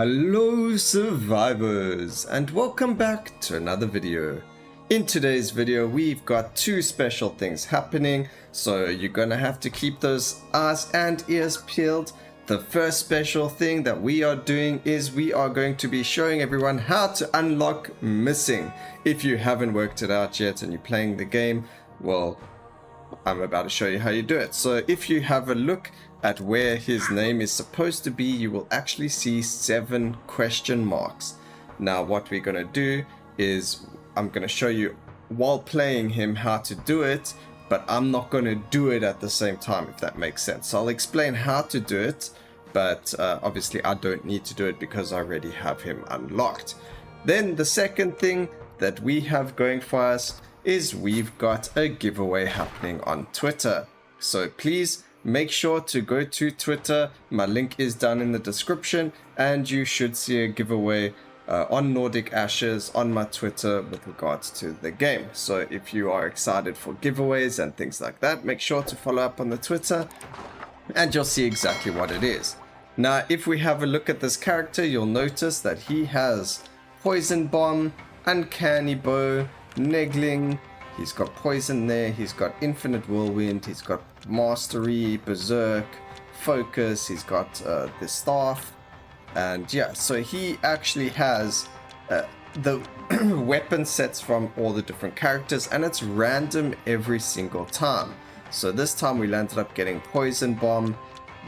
Hello survivors, and welcome back to another video. In today's video we've got two special things happening, so you're gonna have to keep those eyes and ears peeled. The first special thing that we are doing is we are going to be showing everyone how to unlock missing. If you haven't worked it out yet and you're playing the game, well, I'm about to show you how you do it. So if you have a look at where his name is supposed to be, you will actually see 7 question marks. Now what we're going to do is I'm going to show you while playing him how to do it, but I'm not going to do it at the same time, if that makes sense. So I'll explain how to do it, but obviously I don't need to do it because I already have him unlocked. Then the second thing that we have going for us is we've got a giveaway happening on Twitter. So please make sure to go to Twitter. My link is down in the description, and you should see a giveaway on Nordic Ashes on my Twitter with regards to the game. So if you are excited for giveaways and things like that, make sure to follow up on the Twitter and you'll see exactly what it is. Now if we have a look at this character, you'll notice that he has Poison Bomb, Uncanny Bow, Negling, he's got Poison there, he's got Infinite Whirlwind, he's got Mastery, Berserk, Focus, he's got the Staff, and yeah, so he actually has the weapon sets from all the different characters, and it's random every single time. So this time we landed up getting Poison Bomb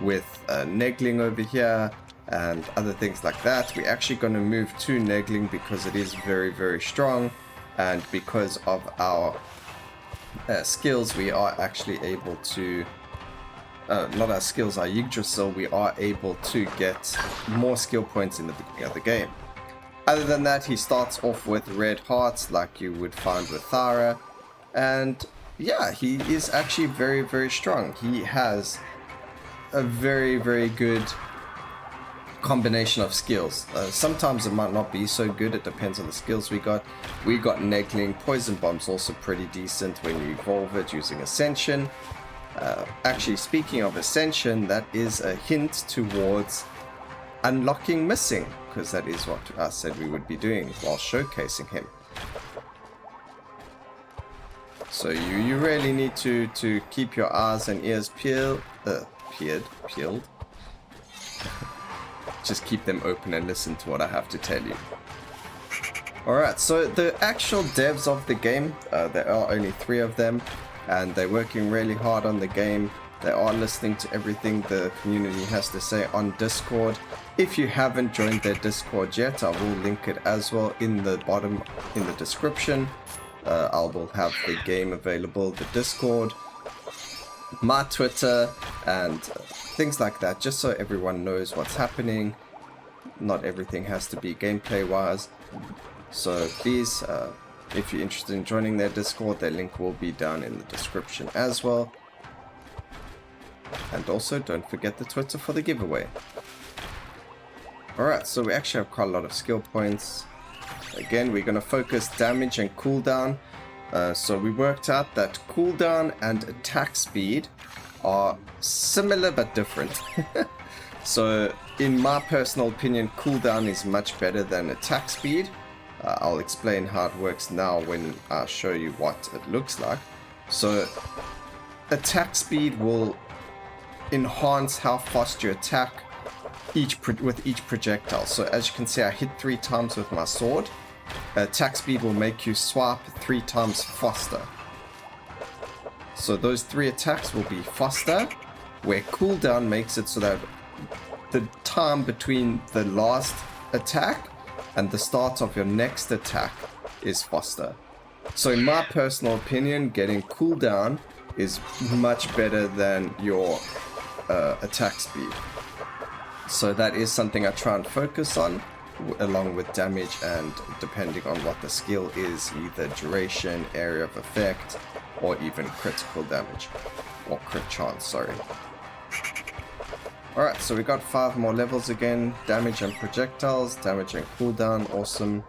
with Negling over here and other things like that. We're actually going to move to Negling because it is very, very strong, and because of our skills we are actually able to not our skills, our Yggdrasil, we are able to get more skill points in the beginning of the game. Other than that, he starts off with red hearts like you would find with Thara, and yeah, he is actually very, very strong. He has a very, very good combination of skills. Sometimes it might not be so good, it depends on the skills we got. We got Negling. Poison Bomb's also pretty decent when you evolve it using Ascension. Actually, speaking of Ascension, that is a hint towards unlocking missing, because that is what I said we would be doing while showcasing him. So you really need to keep your eyes and ears peeled. Just keep them open and listen to what I have to tell you. Alright, so the actual devs of the game, there are only 3 of them, and they're working really hard on the game. They are listening to everything the community has to say on Discord. If you haven't joined their Discord yet, I will link it as well in the bottom in the description. I will have the game available, the Discord, my Twitter, and things like that, just so everyone knows what's happening. Not everything has to be gameplay wise, so please, if you're interested in joining their Discord, their link will be down in the description as well. And also don't forget the Twitter for the giveaway. Alright, so we actually have quite a lot of skill points. Again, we're going to focus damage and cooldown. So we worked out that cooldown and attack speed are similar but different. So in my personal opinion, cooldown is much better than attack speed. I'll explain how it works now when I show you what it looks like. So attack speed will enhance how fast you attack with each projectile. So as you can see, I hit 3 times with my sword. Attack speed will make you swipe 3 times faster. So those 3 attacks will be faster, where cooldown makes it so that the time between the last attack and the start of your next attack is faster. So in my personal opinion, getting cooldown is much better than your attack speed. So that is something I try and focus on, along with damage, and depending on what the skill is, either duration, area of effect, or even critical damage, or crit chance, sorry. Alright, so we got 5 more levels again. Damage and projectiles, damage and cooldown, awesome.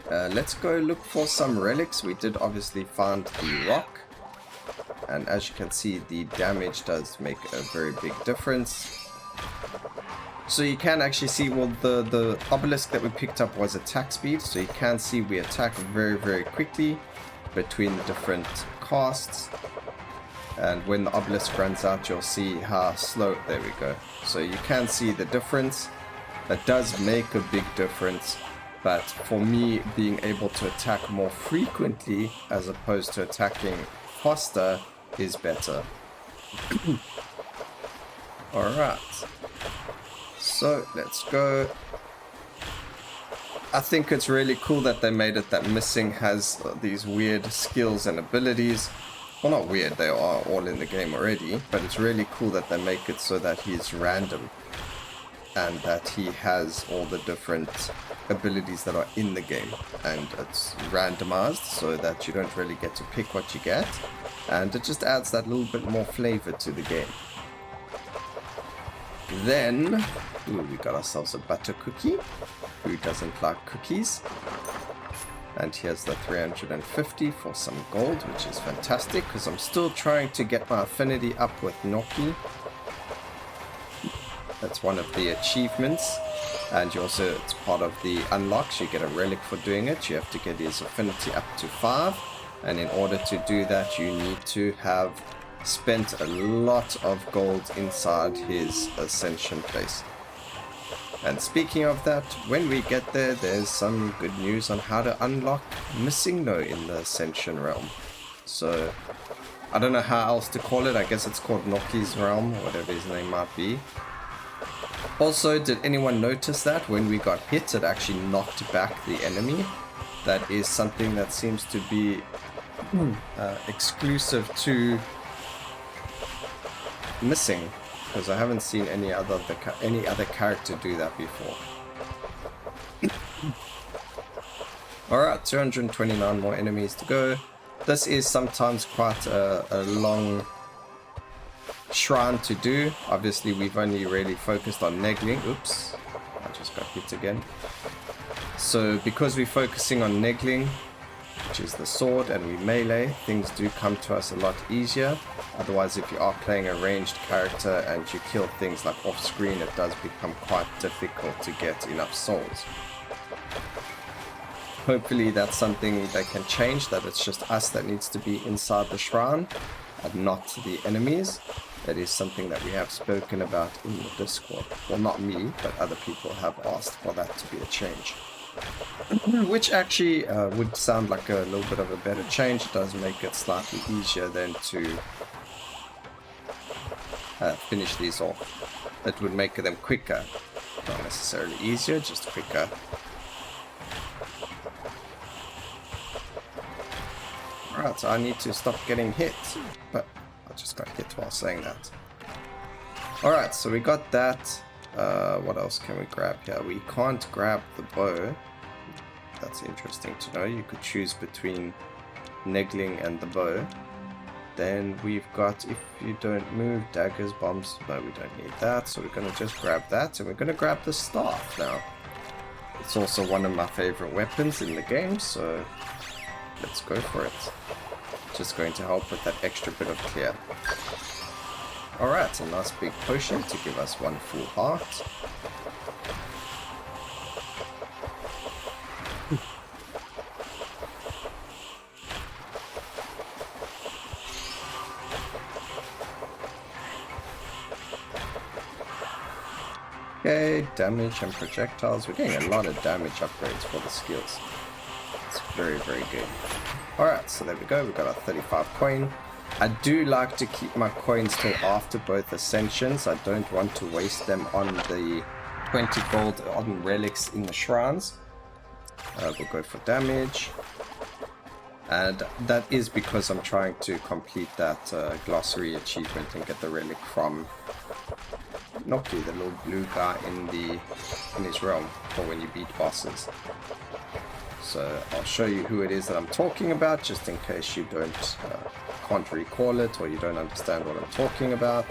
Let's go look for some relics. We did obviously find the rock, and as you can see, the damage does make a very big difference. So you can actually see, well, the obelisk that we picked up was attack speed, so you can see we attack very, very quickly between the different casts. And when the obelisk runs out, you'll see how slow, there we go. So you can see the difference. That does make a big difference, but for me, being able to attack more frequently as opposed to attacking faster is better. Alright, so let's go. I think it's really cool that they made it that Missing has these weird skills and abilities. Well, not weird, they are all in the game already, but it's really cool that they make it so that he's random and that he has all the different abilities that are in the game, and it's randomized so that you don't really get to pick what you get, and it just adds that little bit more flavor to the game. Then, ooh, we got ourselves a butter cookie. Who doesn't like cookies? And here's the 350 for some gold, which is fantastic, because I'm still trying to get my affinity up with Noki. That's one of the achievements, and you also, it's part of the unlocks. You get a relic for doing it. You have to get his affinity up to 5, and in order to do that, you need to have spent a lot of gold inside his ascension place. And speaking of that, when we get there, there's some good news on how to unlock Missing No in the Ascension realm. So, I don't know how else to call it. I guess it's called Noki's realm, or whatever his name might be. Also, did anyone notice that when we got hit, it actually knocked back the enemy? That is something that seems to be exclusive to Missing, because I haven't seen any other character do that before. Alright, 229 more enemies to go. This is sometimes quite a long shrine to do. Obviously, we've only really focused on negling. Oops, I just got hit again. So because we're focusing on negling, which is the sword, and we melee, things do come to us a lot easier. Otherwise, if you are playing a ranged character and you kill things like off screen, it does become quite difficult to get enough souls. Hopefully that's something they can change, that it's just us that needs to be inside the shrine and not the enemies. That is something that we have spoken about in the Discord. Well, not me, but other people have asked for that to be a change. Which actually would sound like a little bit of a better change. It does make it slightly easier then to finish these off. It would make them quicker. Not necessarily easier, just quicker. Alright, so I need to stop getting hit. But I just got hit while saying that. Alright, so we got that. What else can we grab here? We can't grab the bow. That's interesting to know. You could choose between negling and the bow. Then we've got, if you don't move, daggers, bombs. No, we don't need that. So we're going to just grab that. And we're going to grab the staff now. It's also one of my favorite weapons in the game. So let's go for it. Just going to help with that extra bit of clear. Alright, a nice big potion to give us one full heart. Okay, damage and projectiles. We're getting a lot of damage upgrades for the skills. It's very, very good. Alright, so there we go. We got our 35 coin. I do like to keep my coins till after both ascensions. I don't want to waste them on the 20 gold on relics in the shrines. We'll go for damage. And that is because I'm trying to complete that glossary achievement and get the relic from Noki, the little blue guy in his realm, for when you beat bosses. So I'll show you who it is that I'm talking about, just in case you can't recall it or you don't understand what I'm talking about.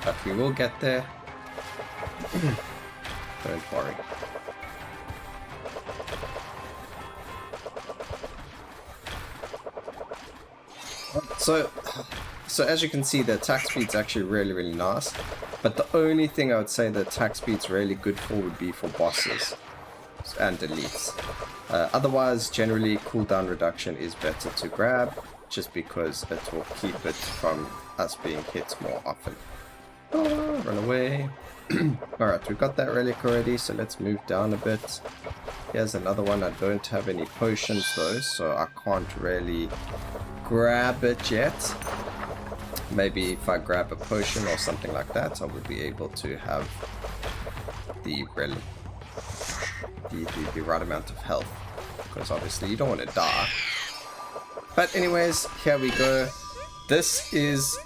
But we will get there. Don't worry. So as you can see, the attack speed's actually really, really nice. But the only thing I would say the attack speed's really good for would be for bosses and elites. Otherwise, generally, cooldown reduction is better to grab, just because it will keep it from us being hit more often. Oh, run away. Alright, we got that relic already, so let's move down a bit. Here's another one. I don't have any potions though, so I can't really grab it yet. Maybe if I grab a potion or something like that, I will be able to have the relic, the right amount of health, because obviously you don't want to die. But anyways, here we go. This is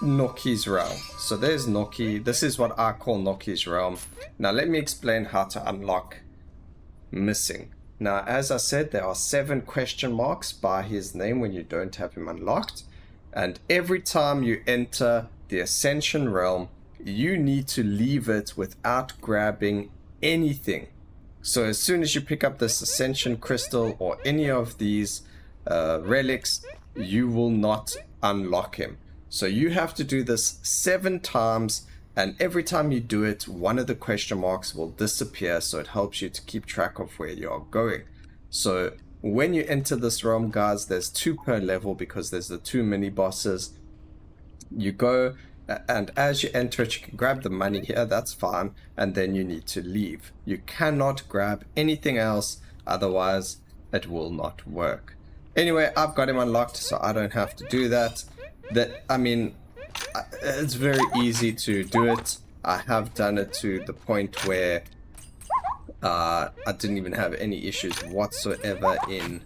Noki's realm. So there's Noki. This is what I call Noki's realm. Now let me explain how to unlock missing. Now, as I said, there are 7 question marks by his name when you don't have him unlocked. And every time you enter the Ascension realm, you need to leave it without grabbing anything. So as soon as you pick up this Ascension crystal or any of these relics, you will not unlock him. So you have to do this 7 times, and every time you do it, one of the question marks will disappear, so it helps you to keep track of where you are going. So when you enter this realm, guys, there's 2 per level because there's the 2 mini bosses. You go, and as you enter it, you can grab the money here, that's fine, and then you need to leave. You cannot grab anything else, otherwise it will not work. Anyway, I've got him unlocked, so I don't have to do that. I mean, it's very easy to do it. I have done it to the point where I didn't even have any issues whatsoever in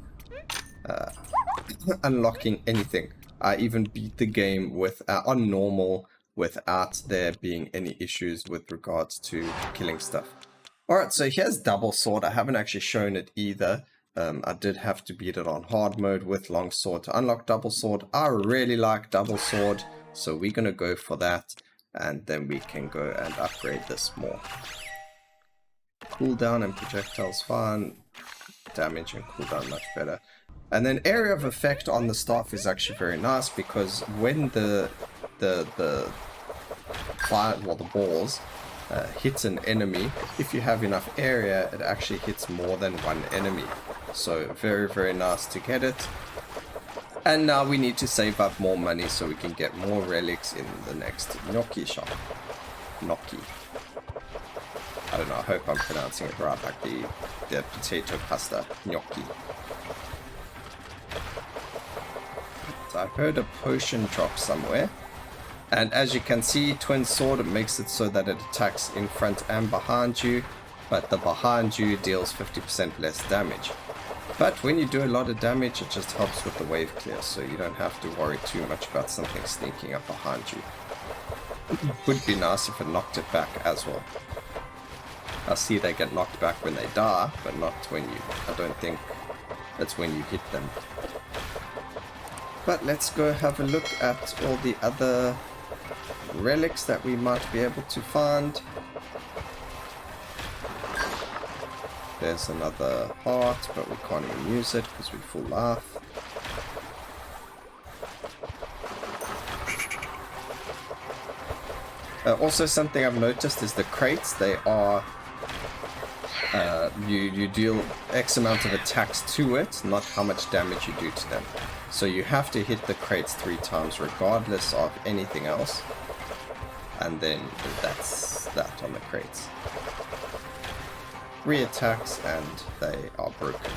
unlocking anything. I even beat the game on normal without there being any issues with regards to killing stuff. Alright, so here's Double Sword. I haven't actually shown it either. I did have to beat it on hard mode with Longsword to unlock Double Sword. I really like Double Sword, so we're going to go for that, and then we can go and upgrade this more. Cooldown and projectiles fine, damage and cooldown much better. And then area of effect on the staff is actually very nice, because when the balls hits an enemy, if you have enough area, it actually hits more than one enemy. So very, very nice to get it. And now we need to save up more money so we can get more relics in the next gnocchi shop. Gnocchi. I don't know, I hope I'm pronouncing it right, like the potato pasta. Gnocchi. So I heard a potion drop somewhere. And as you can see, Twin Sword, it makes it so that it attacks in front and behind you, but the behind you deals 50% less damage. But when you do a lot of damage, it just helps with the wave clear, so you don't have to worry too much about something sneaking up behind you. Would be nice if it knocked it back as well. I see they get knocked back when they die, but not when you... I don't think that's when you hit them. But let's go have a look at all the other relics that we might be able to find. There's another heart, but we can't even use it because we're full life. Also, something I've noticed is the crates. They are you deal X amount of attacks to it, not how much damage you do to them. So you have to hit the crates 3 times regardless of anything else, and then that's that on the crates. 3 attacks and they are broken.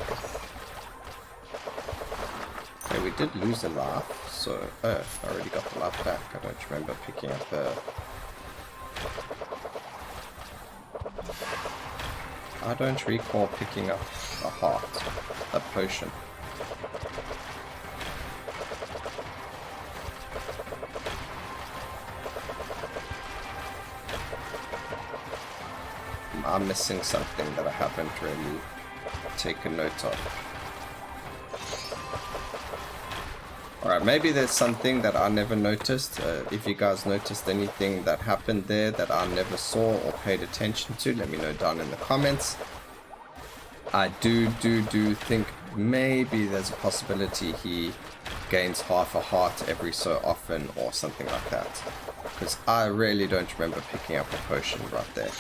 Okay, we did lose a life, so I already got the life back. I don't remember picking up the... I don't recall picking up a heart, a potion. I'm missing something that I haven't really taken note of. Alright, maybe there's something that I never noticed. If you guys noticed anything that happened there that I never saw or paid attention to, let me know down in the comments. I do think maybe there's a possibility he gains half a heart every so often or something like that. Because I really don't remember picking up a potion right there.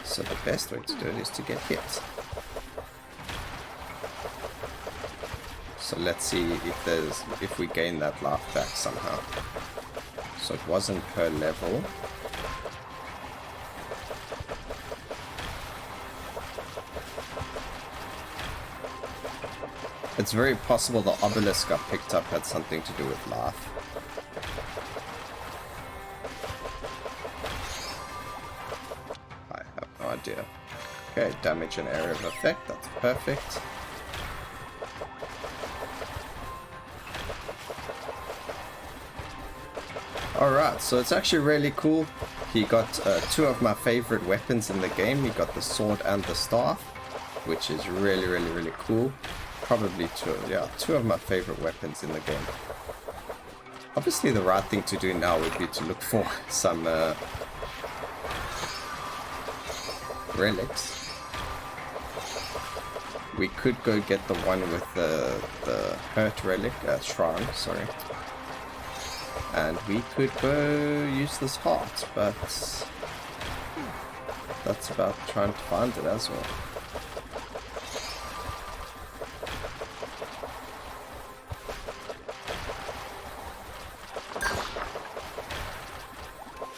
So the best way to do it is to get hit. So let's see if we gain that life back somehow. So it wasn't per level. It's very possible the obelisk I picked up had something to do with life. I have no idea. Okay, damage and area of effect, that's perfect. Alright, so it's actually really cool. He got two of my favorite weapons in the game. He got the sword and the staff, which is really cool. Probably two of my favorite weapons in the game. Obviously the right thing to do now would be to look for some relics. We could go get the one with the hurt relic, shrine, sorry. And we could go use this heart, but that's about trying to find it as well.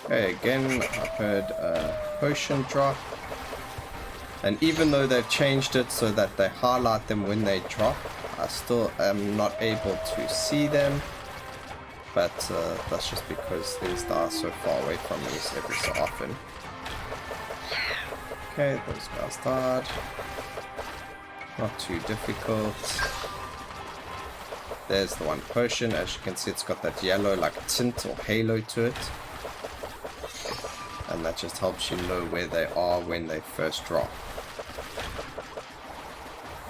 Okay, again, I've heard a potion drop. And even though they've changed it so that they highlight them when they drop, I still am not able to see them. But that's just because things die so far away from me every so often. Okay, those guys died. Not too difficult. There's the one potion. As you can see, it's got that yellow like tint or halo to it. And that just helps you know where they are when they first drop.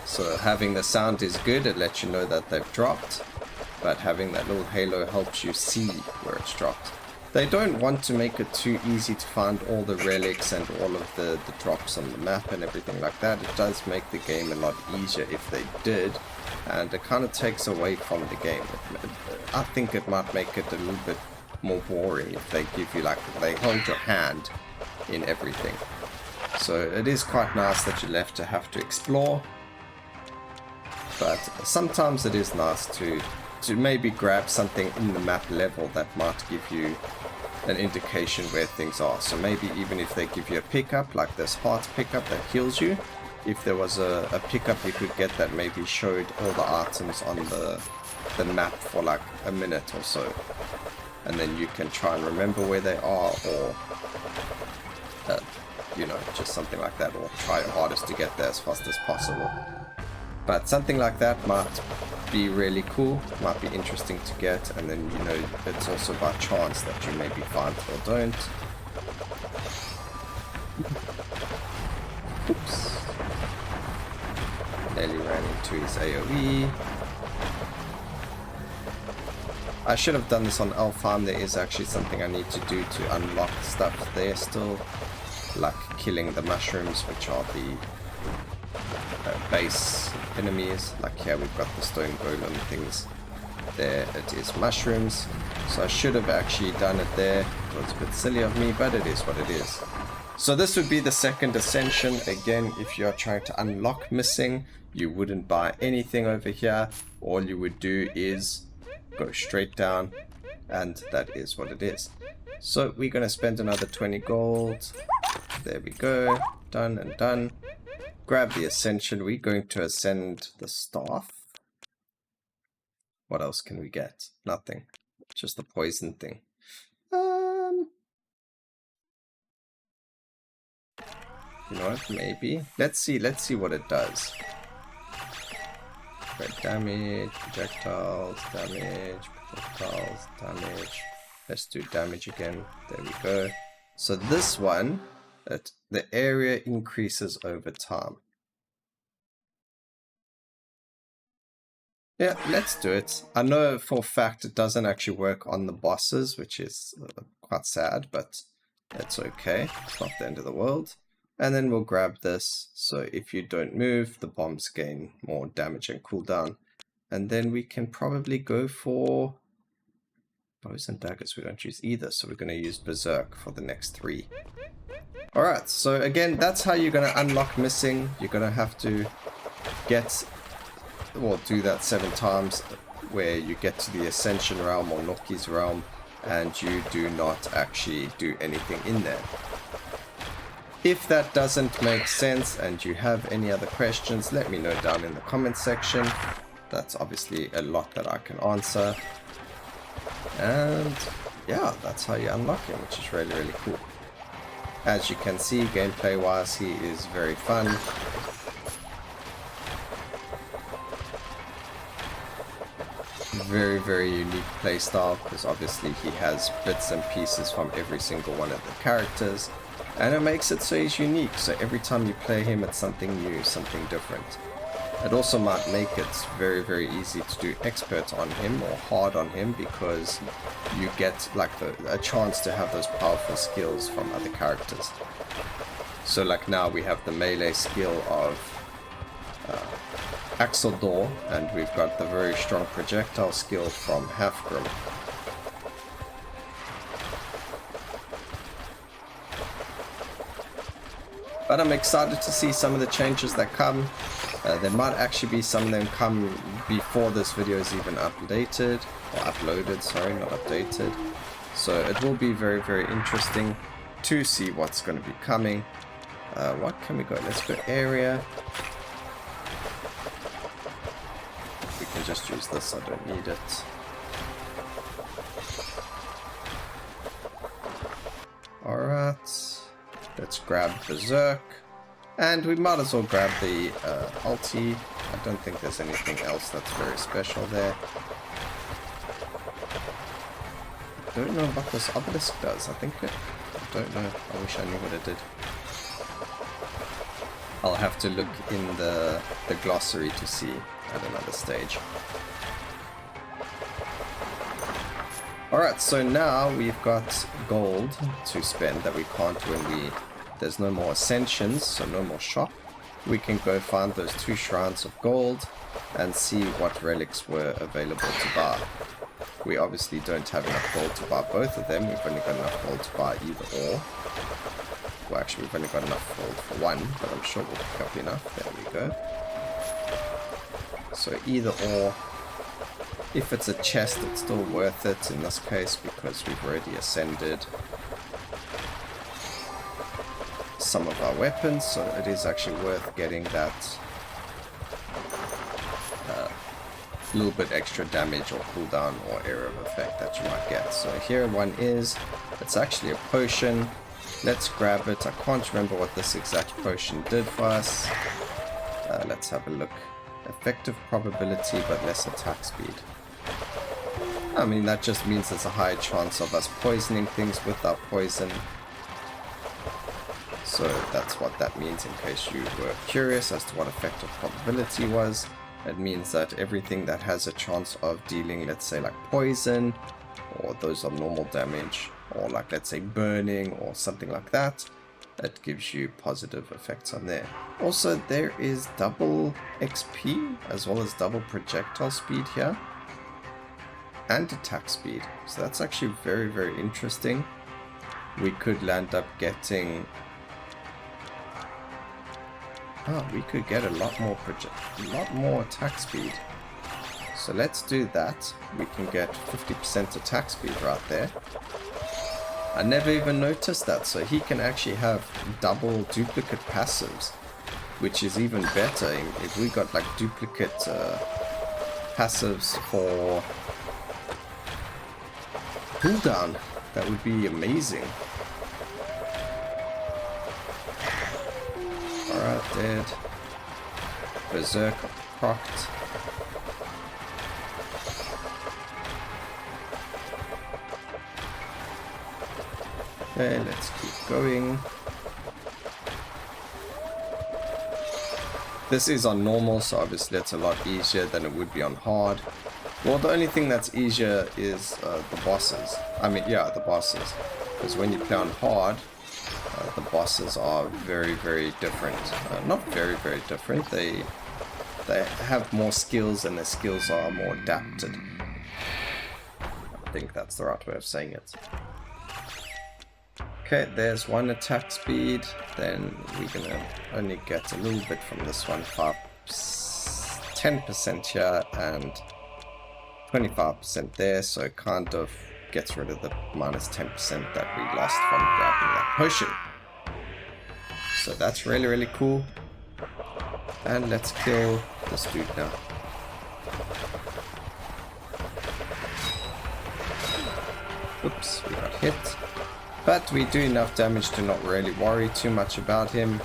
So having the sound is good, it lets you know that they've dropped. But having that little halo helps you see where it's dropped. They don't want to make it too easy to find all the relics and all of the drops on the map and everything like that. It does make the game a lot easier if they did. And it kind of takes away from the game. I think it might make it a little bit more boring if they give you like, they hold your hand in everything. So it is quite nice that you're left to have to explore. But sometimes it is nice to maybe grab something in the map level that might give you an indication where things are. So maybe even if they give you a pickup, like this heart pickup that heals you, if there was a pickup you could get that maybe showed all the items on the map for like a minute or so. And then you can try and remember where they are, or you know, just something like that, or try your hardest to get there as fast as possible. But something like that might be really cool, might be interesting to get, and then, you know, it's also by chance that you maybe find or don't. Oops. Nearly ran into his AoE. I should have done this on Elfheim. There is actually something I need to do to unlock stuff there still, like killing the mushrooms, which are the base enemies. Like here we've got the stone golem things. There it is, mushrooms. So I should have actually done it there. It was a bit silly of me, but it is what it is. So this would be the second ascension. Again, if you're trying to unlock missing, you wouldn't buy anything over here. All you would do is go straight down, and that is what it is. So we're going to spend another 20 gold. There we go. Done and done. Grab the ascension. We're going to ascend the staff. What else can we get? Nothing. Just the poison thing. You know what? Maybe. Let's see what it does. Red damage, projectiles, damage, projectiles, damage. Let's do damage again. There we go. So this one, the area increases over time. Yeah, let's do it. I know for a fact it doesn't actually work on the bosses, which is quite sad, but it's okay. It's not the end of the world. And then we'll grab this, so if you don't move, the bombs gain more damage and cooldown. And then we can probably go for bows and daggers. We don't use either, so we're going to use Berserk for the next 3. Alright, so again, that's how you're going to unlock missing. You're going to have to do that 7 times, where you get to the Ascension realm or Noki's realm, and you do not actually do anything in there. If that doesn't make sense and you have any other questions, let me know down in the comment section. That's obviously a lot that I can answer. And yeah, that's how you unlock him, which is really, really cool. As you can see, gameplay wise, he is very fun. Very, very unique playstyle, because obviously he has bits and pieces from every single one of the characters. And it makes it so he's unique, so every time you play him it's something new, something different. It also might make it very, very easy to do expert on him or hard on him, because you get like a chance to have those powerful skills from other characters. So like now we have the melee skill of Axeldor, and we've got the very strong projectile skill from Halfgrim. But I'm excited to see some of the changes that come. There might actually be some of them come before this video is even updated, or uploaded, sorry, not updated. So it will be very, very interesting to see what's going to be coming. What can we go? Let's go area. We can just use this, I don't need it. Alright. Let's grab Berserk, and we might as well grab the ulti. I don't think there's anything else that's very special there. I don't know what this obelisk does. I don't know. I wish I knew what it did. I'll have to look in the glossary to see at another stage. Alright, so now we've got gold to spend that we can't when there's no more ascensions, so no more shop. We can go find those 2 shrines of gold and see what relics were available to buy. We obviously don't have enough gold to buy both of them. We've only got enough gold to buy either or. Well, actually we've only got enough gold for 1, but I'm sure we'll pick up enough. There we go. So either or. If it's a chest, it's still worth it in this case, because we've already ascended some of our weapons, so it is actually worth getting that little bit extra damage or cooldown or area of effect that you might get. So here one is, it's actually a potion. Let's grab it. I can't remember what this exact potion did for us. Let's have a look. Effective probability but less attack speed. I mean, that just means there's a higher chance of us poisoning things with our poison. So that's what that means, in case you were curious as to what effective probability was. It means that everything that has a chance of dealing, let's say like poison, or those are normal damage, or like let's say burning or something like that, it gives you positive effects on there. Also, there is double XP as well as double projectile speed here, and attack speed. So that's actually very, very interesting. We could land up getting... we could get a lot more attack speed. So let's do that. We can get 50% attack speed right there. I never even noticed that. So he can actually have double duplicate passives, which is even better. If we got like duplicate passives for cooldown, that would be amazing. Alright, dead. Berserk procced. Okay, let's keep going. This is on normal, so obviously it's a lot easier than it would be on hard. Well, the only thing that's easier is the bosses. I mean, yeah, the bosses. Because when you play on hard, the bosses are very different. Not very different. They have more skills, and their skills are more adapted. I think that's the right way of saying it. Okay, there's one attack speed. Then we're gonna only get a little bit from this one. 10% here and 25% there, so it kind of gets rid of the minus 10% that we lost from grabbing that potion. So that's really cool. And let's kill this dude now. Oops, we got hit. But we do enough damage to not really worry too much about him.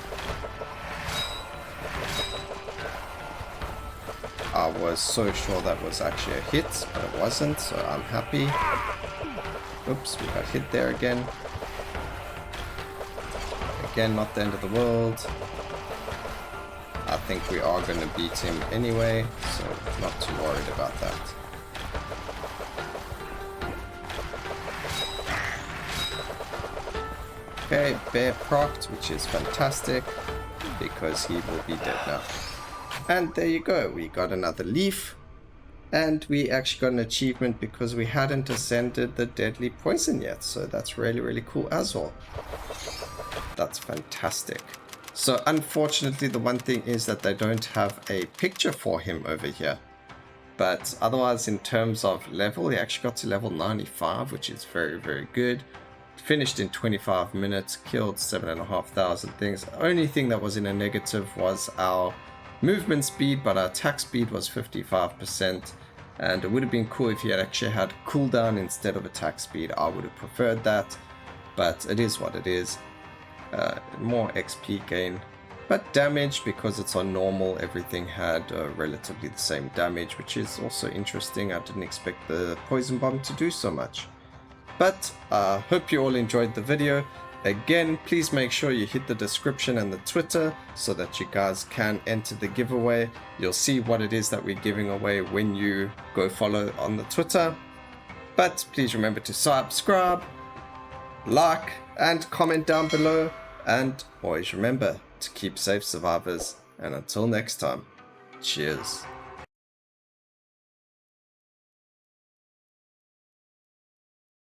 I was so sure that was actually a hit, but it wasn't, so I'm happy. Oops, we got hit there again. Again, not the end of the world. I think we are going to beat him anyway, so not too worried about that. Okay, bear procced, which is fantastic, because he will be dead now. And there you go, we got another leaf, and we actually got an achievement because we hadn't ascended the deadly poison yet, so that's really cool as well. That's fantastic. So unfortunately, the one thing is that they don't have a picture for him over here. But otherwise, in terms of level, he actually got to level 95, which is very good. Finished in 25 minutes, killed 7,500 things. The only thing that was in a negative was our movement speed, but our attack speed was 55%. And it would have been cool if he had actually had cooldown instead of attack speed. I would have preferred that, but it is what it is. More XP gain, but damage, because it's on normal, everything had relatively the same damage, which is also interesting. I didn't expect the poison bomb to do so much. But hope you all enjoyed the video. Again, please make sure you hit the description and the Twitter so that you guys can enter the giveaway. You'll see what it is that we're giving away when you go follow on the Twitter. But please remember to subscribe, like, and comment down below. And always remember to keep safe, survivors. And until next time, cheers.